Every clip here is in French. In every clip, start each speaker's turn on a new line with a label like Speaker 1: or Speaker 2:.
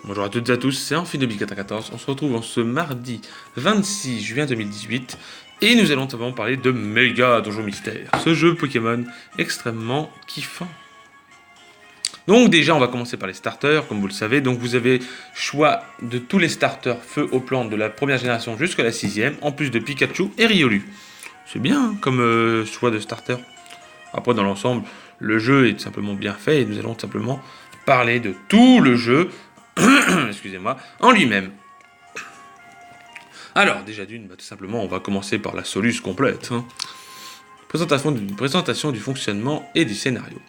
Speaker 1: Bonjour à toutes et à tous, c'est Amphidobi94. On se retrouve en ce mardi 26 juin 2018 et nous allons notamment parler de Méga Donjon Mystère, ce jeu Pokémon extrêmement kiffant. Donc déjà on va commencer par les starters, comme vous le savez. Donc vous avez choix de tous les starters feu aux plantes de la première génération jusqu'à la 6ème, en plus de Pikachu et Riolu. C'est bien hein, comme choix de starter. Après dans l'ensemble, le jeu est tout simplement bien fait et nous allons tout simplement parler de tout le jeu excusez-moi, en lui-même. Alors, déjà d'une, tout simplement, on va commencer par la soluce complète. Hein. Présentation du fonctionnement et du scénario.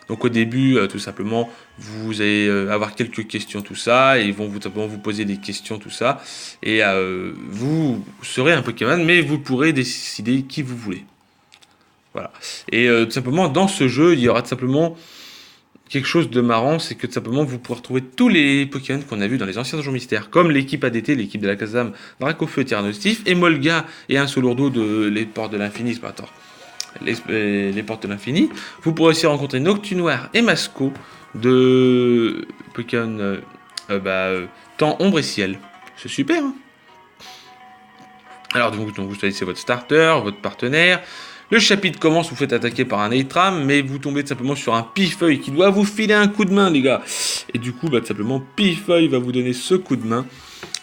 Speaker 1: Donc au début, tout simplement, vous allez avoir quelques questions, tout ça, et ils vont tout simplement vous poser des questions, tout ça, et vous serez un Pokémon, mais vous pourrez décider qui vous voulez. Voilà. Et tout simplement, dans ce jeu, il y aura tout simplement quelque chose de marrant, c'est que tout simplement vous pourrez retrouver tous les Pokémon qu'on a vus dans les anciens Donjons Mystères, comme l'équipe ADT, l'équipe de la Kazam, Dracofeu, Tyrannostif, et Molga et un Solourdo de les Portes de l'Infini, les Portes de l'Infini. Vous pourrez aussi rencontrer Noctunoir et Masco de Pokémon Temps, Ombre et Ciel. C'est super, hein. Alors donc vous choisissez votre starter, votre partenaire. Le chapitre commence, vous faites attaquer par un Eitram, mais vous tombez tout simplement sur un Pifeuille qui doit vous filer un coup de main, les gars. Et du coup, tout simplement, Pifeuille va vous donner ce coup de main.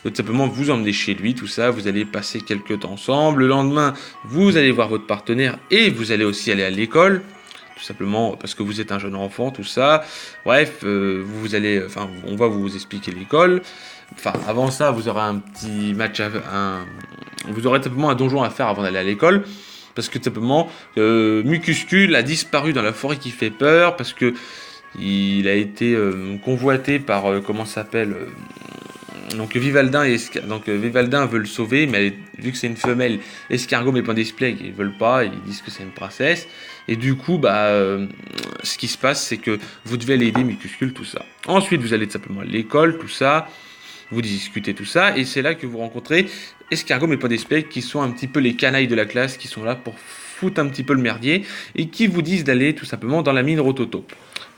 Speaker 1: Tout simplement, vous emmenez chez lui, tout ça, vous allez passer quelques temps ensemble. Le lendemain, vous allez voir votre partenaire et vous allez aussi aller à l'école. Tout simplement parce que vous êtes un jeune enfant, tout ça. Bref, on va vous expliquer l'école. Enfin, avant ça, vous aurez un petit match, vous aurez simplement un donjon à faire avant d'aller à l'école. Parce que tout simplement, Mucuscule a disparu dans la forêt qui fait peur, parce que il a été convoité par, comment ça s'appelle donc Vivaldin Vivaldin veut le sauver, mais vu que c'est une femelle, Escargot et Pandisplay, ils veulent pas, ils disent que c'est une princesse. Et du coup, ce qui se passe, c'est que vous devez aller aider Mucuscule, tout ça. Ensuite, vous allez tout simplement à l'école, tout ça. Vous discutez tout ça, et c'est là que vous rencontrez Escargot et Podespec, qui sont un petit peu les canailles de la classe, qui sont là pour foutre un petit peu le merdier, et qui vous disent d'aller tout simplement dans la mine Rototo,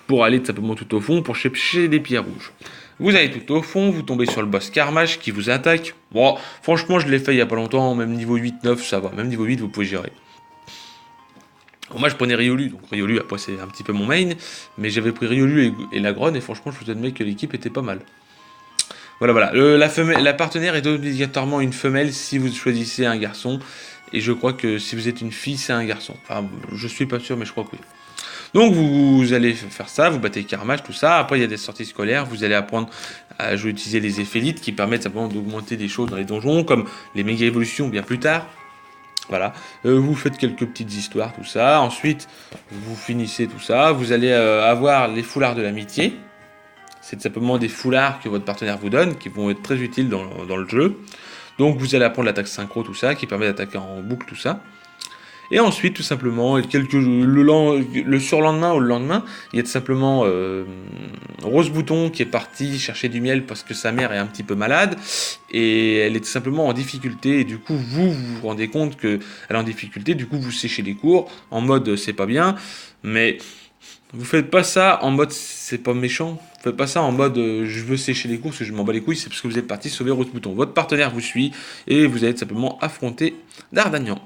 Speaker 1: pour aller tout simplement tout au fond, pour chercher des pierres rouges. Vous allez tout au fond, vous tombez sur le boss Carmage, qui vous attaque. Bon, franchement, je l'ai fait il y a pas longtemps, même niveau 8-9, ça va, même niveau 8, vous pouvez gérer. Bon, moi je prenais Riolu, donc Riolu après c'est un petit peu mon main, mais j'avais pris Riolu et Lagronne, et franchement je vous admets que l'équipe était pas mal. Voilà. La partenaire est obligatoirement une femelle si vous choisissez un garçon. Et je crois que si vous êtes une fille, c'est un garçon. Enfin, je suis pas sûr, mais je crois que oui. Donc vous allez faire ça, vous battez Carmage, tout ça. Après, il y a des sorties scolaires. Vous allez apprendre à utiliser les éphélites qui permettent simplement d'augmenter des choses dans les donjons, comme les méga évolutions bien plus tard. Voilà. Vous faites quelques petites histoires, tout ça. Ensuite, vous finissez tout ça. Vous allez avoir les foulards de l'amitié. C'est simplement des foulards que votre partenaire vous donne, qui vont être très utiles dans le jeu. Donc vous allez apprendre l'attaque synchro, tout ça, qui permet d'attaquer en boucle, tout ça. Et ensuite, tout simplement, le surlendemain ou le lendemain, il y a tout simplement Rose Bouton qui est partie chercher du miel parce que sa mère est un petit peu malade, et elle est tout simplement en difficulté, et du coup, vous vous rendez compte qu'elle est en difficulté, du coup, vous séchez les cours, en mode c'est pas bien, mais vous faites pas ça en mode c'est pas méchant. Faites pas ça en mode je veux sécher les cours parce que je m'en bats les couilles, c'est parce que vous êtes parti sauver Rose Bouton. Votre partenaire vous suit et vous allez tout simplement affronter D'Artagnan.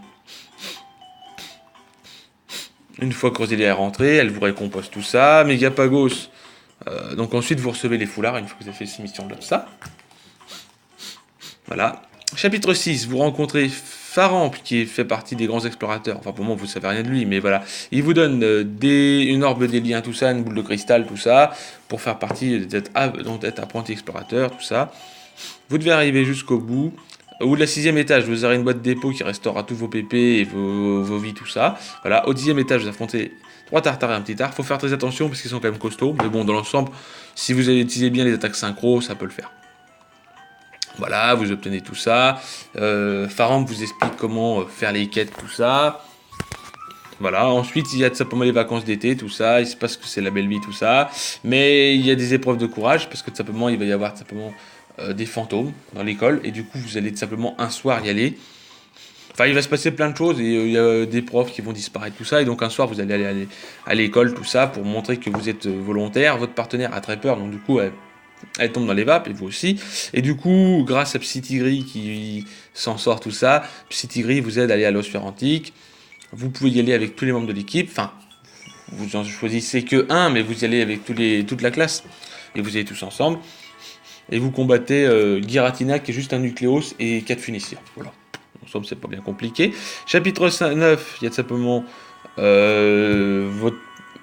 Speaker 1: Une fois que Rosélie est rentrée, elle vous récompose tout ça. Mégapagos. Donc ensuite vous recevez les foulards une fois que vous avez fait ces missions de ça. Voilà. Chapitre 6, vous rencontrez Faramp qui fait partie des grands explorateurs. Enfin pour moi vous savez rien de lui, mais voilà. Il vous donne une orbe des liens, tout ça, une boule de cristal, tout ça, pour faire partie d'être apprenti explorateur, tout ça. Vous devez arriver jusqu'au bout. Au bout de la 6e étage, vous aurez une boîte dépôt qui restaurera tous vos PP et vos vies, tout ça. Voilà. Au 10e étage, vous affrontez 3 tartares et un petit tard. Faut faire très attention parce qu'ils sont quand même costauds. Mais bon, dans l'ensemble, si vous utilisez bien les attaques synchro, ça peut le faire. Voilà, vous obtenez tout ça. Faramp vous explique comment faire les quêtes, tout ça. Voilà, ensuite il y a tout simplement les vacances d'été, tout ça. Il se passe que c'est la belle vie, tout ça. Mais il y a des épreuves de courage parce que tout simplement il va y avoir tout simplement des fantômes dans l'école. Et du coup vous allez tout simplement un soir y aller. Enfin, il va se passer plein de choses et il y a des profs qui vont disparaître, tout ça. Et donc un soir vous allez aller à l'école, tout ça, pour montrer que vous êtes volontaire. Votre partenaire a très peur, donc du coup elle tombe dans les vapes, et vous aussi. Et du coup, grâce à Psytigris qui s'en sort tout ça, Psytigris vous aide à aller à l'osphère antique. Vous pouvez y aller avec tous les membres de l'équipe. Enfin, vous en choisissez que un, mais vous y allez avec toute la classe. Et vous allez tous ensemble. Et vous combattez Giratina, qui est juste un nucléos, et 4 Phoeniciens. Voilà. En somme, c'est pas bien compliqué. Chapitre 9, il y a tout simplement votre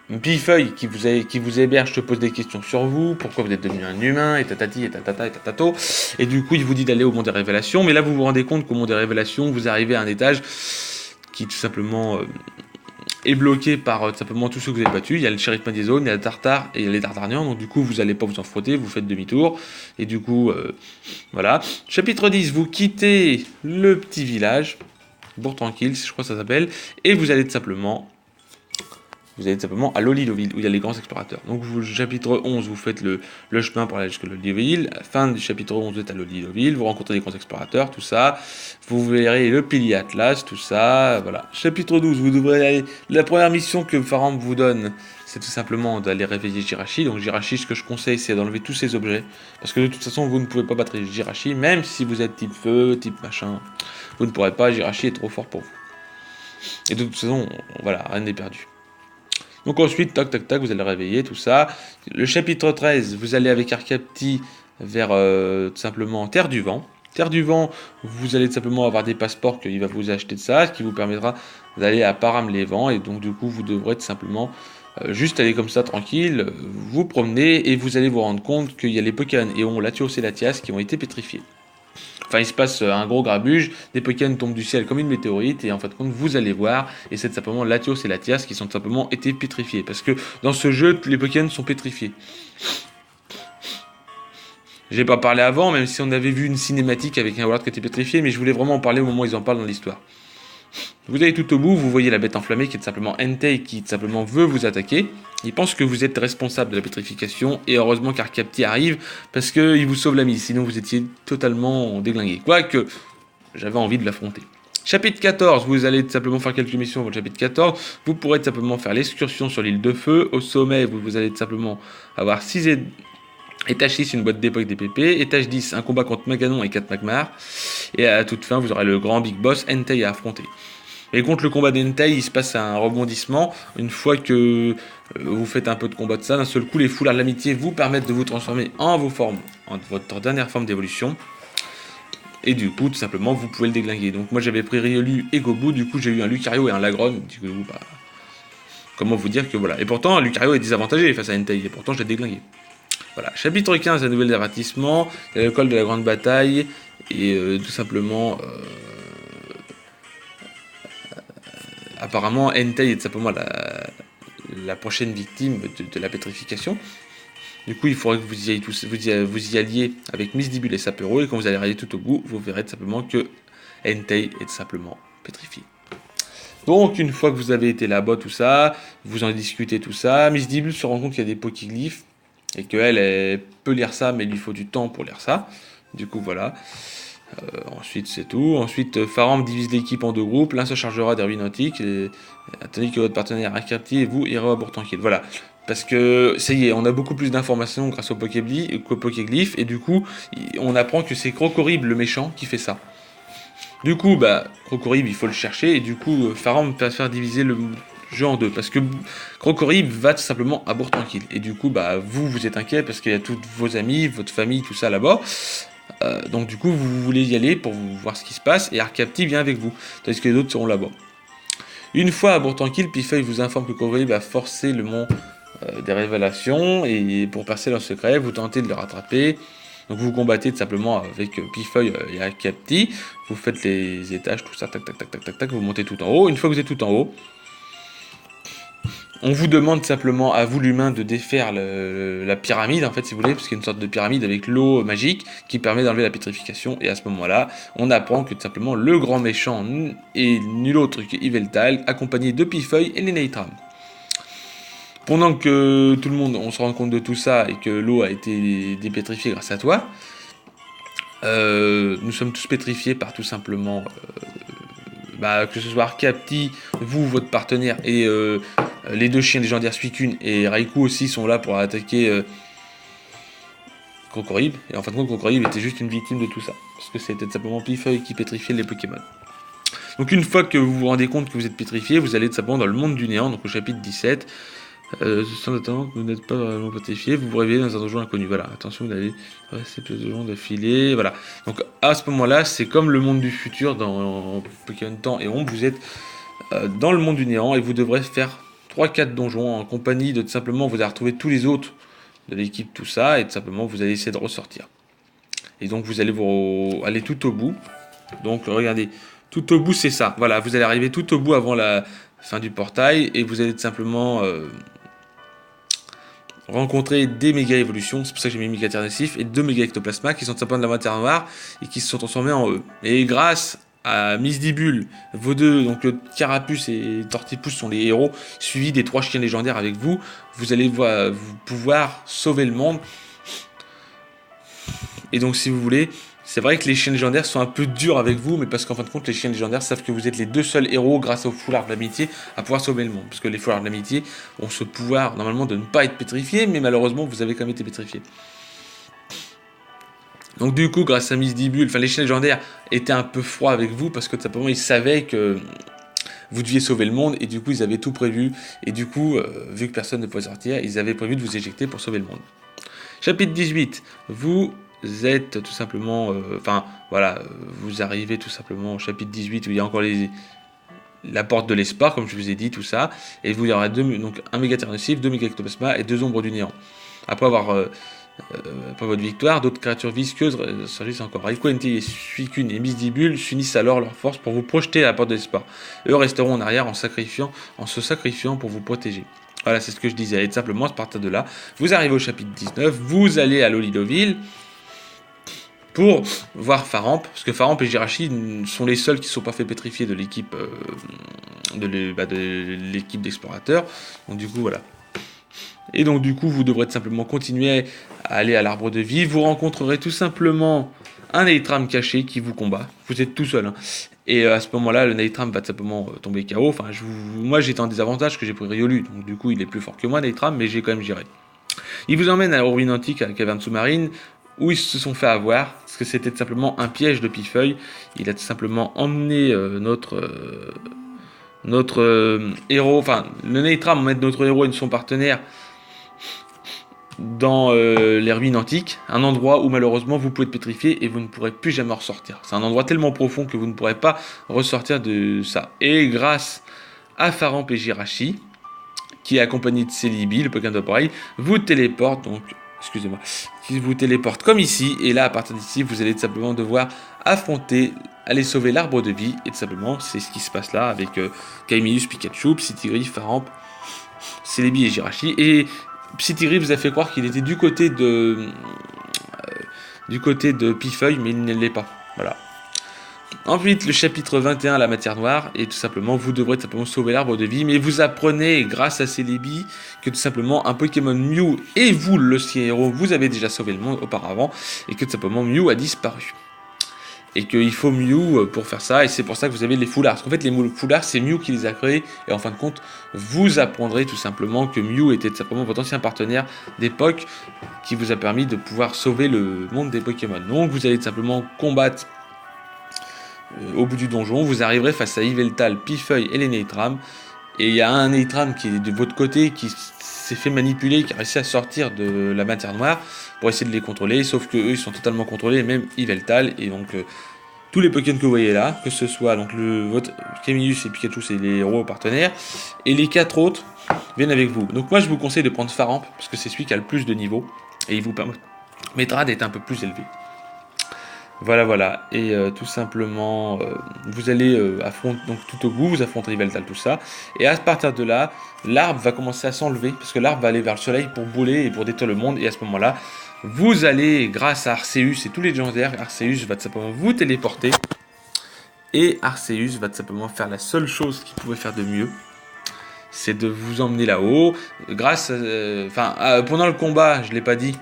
Speaker 1: Bifeuille qui vous héberge te pose des questions sur vous, pourquoi vous êtes devenu un humain, et tatati, et tatata, et tatato. Et du coup, il vous dit d'aller au monde des révélations, mais là, vous vous rendez compte qu'au monde des révélations, vous arrivez à un étage qui tout simplement est bloqué par tout simplement tous ceux que vous avez battus. Il y a le shérif Madizone, il y a le Tartare et il y a les Dardarnians, donc du coup, vous n'allez pas vous en frotter, vous faites demi-tour. Et du coup, voilà. Chapitre 10, vous quittez le petit village, Bourg Tranquille, je crois que ça s'appelle, et vous allez tout simplement à Lolly-Loville, où il y a les grands explorateurs. Donc, chapitre 11, vous faites le chemin pour aller jusqu'à Lolly-Loville. Fin du chapitre 11, vous êtes à Lolly-Loville, vous rencontrez les grands explorateurs, tout ça. Vous verrez le pilier Atlas, tout ça. Voilà. Chapitre 12, vous devrez aller. La première mission que Faram vous donne, c'est tout simplement d'aller réveiller Jirachi. Donc, Jirachi, ce que je conseille, c'est d'enlever tous ces objets. Parce que de toute façon, vous ne pouvez pas battre Jirachi, même si vous êtes type feu, type machin. Vous ne pourrez pas, Jirachi est trop fort pour vous. Et de toute façon, voilà, rien n'est perdu. Donc ensuite, tac, tac, tac, vous allez réveiller, tout ça. Le chapitre 13, vous allez avec Arcapti vers tout simplement Terre du Vent. Terre du Vent, vous allez tout simplement avoir des passeports qu'il va vous acheter de ça, ce qui vous permettra d'aller à Param-les-Vents. Et donc du coup, vous devrez tout simplement juste aller comme ça, tranquille, vous promener et vous allez vous rendre compte qu'il y a les Pokémon Éon, Latios et Latias qui ont été pétrifiés. Enfin, il se passe un gros grabuge, des Pokémon tombent du ciel comme une météorite, et en fin de compte, vous allez voir, et c'est simplement Latios et Latias qui sont tout simplement été pétrifiés. Parce que dans ce jeu, les Pokémon sont pétrifiés. J'ai pas parlé avant, même si on avait vu une cinématique avec un World qui était pétrifié, mais je voulais vraiment en parler au moment où ils en parlent dans l'histoire. Vous allez tout au bout, vous voyez la bête enflammée qui est tout simplement Entei, qui tout simplement veut vous attaquer. Il pense que vous êtes responsable de la pétrification, et heureusement qu'Arcapti arrive, parce qu'il vous sauve la mise, sinon vous étiez totalement déglingué. Quoique, j'avais envie de l'affronter. Chapitre 14, vous allez tout simplement faire quelques missions pour le chapitre 14. Vous pourrez tout simplement faire l'excursion sur l'île de feu. Au sommet, vous allez tout simplement avoir 6 étage 6, une boîte d'époque des PP. Étage 10, un combat contre Maganon et 4 Magmar. Et à toute fin, vous aurez le grand big boss Entei à affronter. Et contre le combat d'Entei, il se passe un rebondissement. Une fois que vous faites un peu de combat de ça, d'un seul coup, les foulards de l'amitié vous permettent de vous transformer en votre dernière forme d'évolution. Et du coup, tout simplement, vous pouvez le déglinguer. Donc moi, j'avais pris Riolu et Gobu. Du coup, j'ai eu un Lucario et un Lagron. Du coup, bah, comment vous dire que voilà. Et pourtant, Lucario est désavantagé face à Entei. Et pourtant, je l'ai déglingué. Voilà. Chapitre 15, la nouvelle avertissement. L'école de la grande bataille. Et tout simplement... apparemment, Entei est tout simplement la prochaine victime de la pétrification. Du coup, il faudrait que vous y alliez avec Misdibule et Sapero, et quand vous allez aller tout au bout, vous verrez tout simplement que Entei est tout simplement pétrifié. Donc, une fois que vous avez été là-bas, tout ça, vous en discutez tout ça, Misdibule se rend compte qu'il y a des pokyglyphes, et qu'elle peut lire ça, mais il lui faut du temps pour lire ça. Du coup, voilà. Ensuite, c'est tout. Ensuite, Faram divise l'équipe en 2 groupes. L'un se chargera des ruines nautiques, tandis que votre partenaire Arcapti et vous irez à bord tranquille. Voilà. Parce que, ça y est, on a beaucoup plus d'informations grâce au Pokéglyph, et du coup, on apprend que c'est Crocorib, le méchant, qui fait ça. Du coup, bah, Crocorib, il faut le chercher, et du coup, Faram va faire diviser le jeu en 2. Parce que Crocorib va tout simplement à bord tranquille. Et du coup, bah, vous êtes inquiet parce qu'il y a tous vos amis, votre famille, tout ça là-bas. Donc du coup, vous voulez y aller pour voir ce qui se passe, et Arcapti vient avec vous, tandis que les autres seront là-bas. Une fois à bord tranquille, Pifeuille vous informe que Crocorib va forcer le mont des révélations, et pour percer leur secret, vous tentez de le rattraper. Donc vous combattez tout simplement avec Pifeuille et Arcapti, vous faites les étages, tout ça, tac, tac, tac, tac, tac, tac, vous montez tout en haut. Une fois que vous êtes tout en haut, on vous demande simplement à vous l'humain de défaire la pyramide, en fait, si vous voulez, parce qu'il y a une sorte de pyramide avec l'eau magique qui permet d'enlever la pétrification, et à ce moment-là, on apprend que tout simplement le grand méchant est nul autre que Yveltal, accompagné de Pifeuille et Lenaitram. Pendant que tout le monde, on se rend compte de tout ça, et que l'eau a été dépétrifiée grâce à toi, nous sommes tous pétrifiés par tout simplement... que ce soit Arcapti, vous, votre partenaire, et les 2 chiens légendaires Suicune et Raikou aussi sont là pour attaquer Krokorib, et en fin de compte Krokorib était juste une victime de tout ça, parce que c'était simplement Pifeuille qui pétrifiait les Pokémon. Donc une fois que vous vous rendez compte que vous êtes pétrifié, vous allez tout simplement dans le monde du néant, donc au chapitre 17, sans attendre, vous n'êtes pas vraiment pétrifié, vous vous réveillez dans un donjon inconnu, voilà, attention vous allez rester plus de donjon d'affilée, voilà. Donc à ce moment-là, c'est comme le monde du futur dans Pokémon Temps et Ombre, vous êtes dans le monde du néant et vous devrez faire 3-4 donjons en compagnie de tout simplement, vous allez retrouver tous les autres de l'équipe, tout ça, et tout simplement vous allez essayer de ressortir. Et donc vous allez aller tout au bout. Donc regardez, tout au bout c'est ça. Voilà, vous allez arriver tout au bout avant la fin du portail et vous allez tout simplement rencontrer des méga évolutions. C'est pour ça que j'ai mis méga Ternessif et 2 méga ectoplasma qui sont tout simplement de la matière noire et qui se sont transformés en eux. Et grâce à Misdibule, vos deux, donc le Carapuce et Tortipousse sont les héros, suivis des 3 chiens légendaires avec vous, vous allez vous pouvoir sauver le monde. Et donc si vous voulez, c'est vrai que les chiens légendaires sont un peu durs avec vous, mais parce qu'en fin de compte, les chiens légendaires savent que vous êtes les 2 seuls héros grâce au foulard de l'amitié à pouvoir sauver le monde. Parce que les foulards de l'amitié ont ce pouvoir normalement de ne pas être pétrifiés, mais malheureusement vous avez quand même été pétrifiés. Donc du coup, grâce à Misdibule, les chiens légendaires étaient un peu froids avec vous parce que tout simplement ils savaient que vous deviez sauver le monde et du coup ils avaient tout prévu. Et du coup, vu que personne ne pouvait sortir, ils avaient prévu de vous éjecter pour sauver le monde. Chapitre 18, vous êtes tout simplement, vous arrivez tout simplement au chapitre 18 où il y a encore la porte de l'espoir, comme je vous ai dit, tout ça, et vous y aurez donc un méga Ternessif, 2 méga ectoplasma et 2 ombres du néant. Après votre victoire, d'autres créatures visqueuses surgissent encore. Equanti, Suicune et Misdibule s'unissent alors leurs forces pour vous projeter à la porte de l'espoir. Eux resteront en arrière en se sacrifiant pour vous protéger. Voilà, c'est ce que je disais. Et tout simplement, à partir de là, vous arrivez au chapitre 19, vous allez à Loliloville pour voir Faramp, parce que Faramp et Jirachi sont les seuls qui ne sont pas fait pétrifier de l'équipe de l'équipe d'explorateurs. Donc du coup, voilà. Et donc du coup, vous devrez tout simplement continuer à aller à l'arbre de vie. Vous rencontrerez tout simplement un Naitram caché qui vous combat. Vous êtes tout seul. Hein. Et à ce moment-là, le Naitram va tout simplement tomber KO. Enfin, moi, j'étais en désavantage que j'ai pris Riolu. Donc du coup, il est plus fort que moi, Naitram, mais j'ai quand même géré. Il vous emmène à l'Orvine Antique, à la caverne sous-marine, où ils se sont fait avoir, parce que c'était tout simplement un piège de Pifeuille. Il a tout simplement emmené notre héros, enfin, le Naitram emmène notre héros et son partenaire dans les ruines antiques, un endroit où malheureusement vous pouvez être pétrifié et vous ne pourrez plus jamais ressortir. C'est un endroit tellement profond que vous ne pourrez pas ressortir de ça. Et grâce à Faramp et Jirachi, qui est accompagné de Celebi, le Pokémon d'appareil, vous téléporte, donc, excusez-moi, qui vous téléporte comme ici, et là, à partir d'ici, vous allez tout simplement devoir affronter, aller sauver l'arbre de vie, et tout simplement, c'est ce qui se passe là, avec Caimius, Pikachu, Psytigri, Faramp, Celebi et Jirachi, et Psytigri vous a fait croire qu'il était du côté de Pifeuille, mais il ne l'est pas, voilà. Ensuite, le chapitre 21, la matière noire, et tout simplement, vous devrez tout simplement sauver l'arbre de vie, mais vous apprenez, grâce à Celebi, que tout simplement, un Pokémon Mew, et vous, le héros, vous avez déjà sauvé le monde auparavant, et que tout simplement, Mew a disparu. Et qu'il faut Mew pour faire ça, et c'est pour ça que vous avez les foulards. Parce qu'en fait, les foulards, c'est Mew qui les a créés, et en fin de compte, vous apprendrez tout simplement que Mew était tout simplement votre ancien partenaire d'époque, qui vous a permis de pouvoir sauver le monde des Pokémon. Donc, vous allez tout simplement combattre au bout du donjon, vous arriverez face à Yveltal, Pifeuille et les Naitram, et il y a un Naitram qui est de votre côté, qui s'est fait manipuler, qui a réussi à sortir de la matière noire pour essayer de les contrôler, sauf que eux ils sont totalement contrôlés, même Yveltal, et donc tous les Pokémon que vous voyez là, que ce soit donc votre Caimius et Pikachu, c'est les héros partenaires, et les 4 autres viennent avec vous. Donc moi je vous conseille de prendre Faramp, parce que c'est celui qui a le plus de niveau, et il vous permettra d'être un peu plus élevé. Voilà, et tout simplement, vous allez affronter, donc tout au bout, vous affrontez Yveltal, tout ça, et à partir de là, l'arbre va commencer à s'enlever, parce que l'arbre va aller vers le soleil pour brûler et pour détruire le monde, et à ce moment-là, vous allez, grâce à Arceus et tous les légendaires, Arceus va tout simplement vous téléporter, et Arceus va tout simplement faire la seule chose qu'il pouvait faire de mieux, c'est de vous emmener là-haut, grâce, pendant le combat, je ne l'ai pas dit,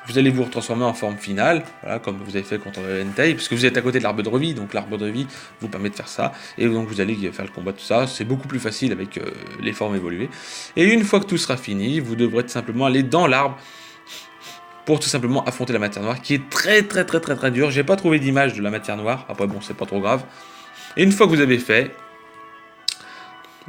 Speaker 1: vous allez vous retransformer en forme finale, voilà, comme vous avez fait contre Entei, parce que vous êtes à côté de l'arbre de vie, donc l'arbre de vie vous permet de faire ça, et donc vous allez faire le combat, tout ça, c'est beaucoup plus facile avec les formes évoluées. Et une fois que tout sera fini, vous devrez tout simplement aller dans l'arbre pour tout simplement affronter la matière noire, qui est très dure. J'ai pas trouvé d'image de la matière noire, après bon, c'est pas trop grave. Et une fois que vous avez fait,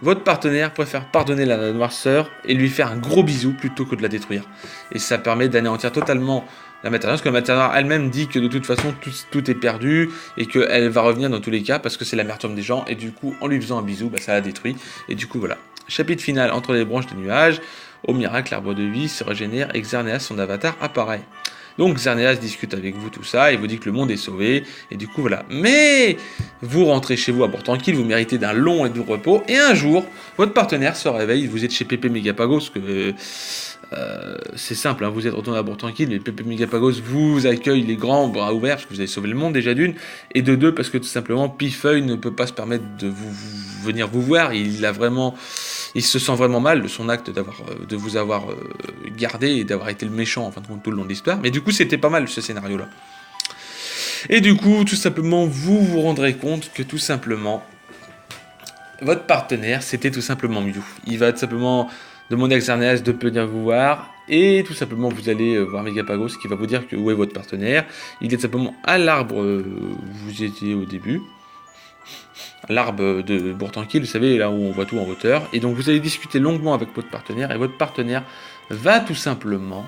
Speaker 1: votre partenaire préfère pardonner la noirceur et lui faire un gros bisou plutôt que de la détruire. Et ça permet d'anéantir totalement la matière noire, parce que la matière noire elle-même dit que de toute façon tout est perdu et qu'elle va revenir dans tous les cas parce que c'est l'amertume des gens, et du coup en lui faisant un bisou, ça la détruit. Et du coup voilà. Chapitre final, entre les branches des nuages, au miracle, l'arbre de vie se régénère et Xerneas, son avatar, apparaît. Donc Xerneas discute avec vous tout ça, et vous dit que le monde est sauvé, et du coup voilà. Mais vous rentrez chez vous à bord tranquille, vous méritez d'un long et doux repos, et un jour, votre partenaire se réveille, vous êtes chez Pépé Megapagos, que c'est simple, hein, vous êtes retourné à bord tranquille, mais Pépé Megapagos vous accueille les grands bras ouverts, parce que vous avez sauvé le monde déjà d'une, et de deux, parce que tout simplement, Pifeuille ne peut pas se permettre de venir vous voir, il se sent vraiment mal de son acte de vous avoir gardé et d'avoir été le méchant en fin de compte tout le long de l'histoire. Mais du coup, c'était pas mal ce scénario-là. Et du coup, tout simplement, vous vous rendrez compte que tout simplement, votre partenaire, c'était tout simplement Mew. Il va tout simplement demander à Xerneas de venir vous voir. Et tout simplement, vous allez voir Megapagos qui va vous dire que où est votre partenaire. Il est tout simplement à l'arbre où vous étiez au début. L'arbre de Bourg-Tranquille, vous savez, là où on voit tout en hauteur. Et donc vous allez discuter longuement avec votre partenaire, et votre partenaire va tout simplement...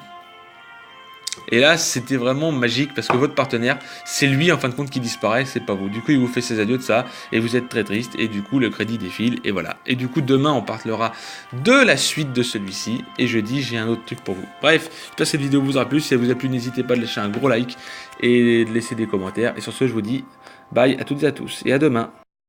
Speaker 1: Et là, c'était vraiment magique, parce que votre partenaire, c'est lui en fin de compte qui disparaît, c'est pas vous. Du coup, il vous fait ses adieux de ça, et vous êtes très triste, et du coup, le crédit défile, et voilà. Et du coup, demain, on parlera de la suite de celui-ci, et jeudi, j'ai un autre truc pour vous. Bref, j'espère que cette vidéo vous aura plu. Si elle vous a plu, n'hésitez pas à lâcher un gros like, et de laisser des commentaires. Et sur ce, je vous dis bye à toutes et à tous, et à demain.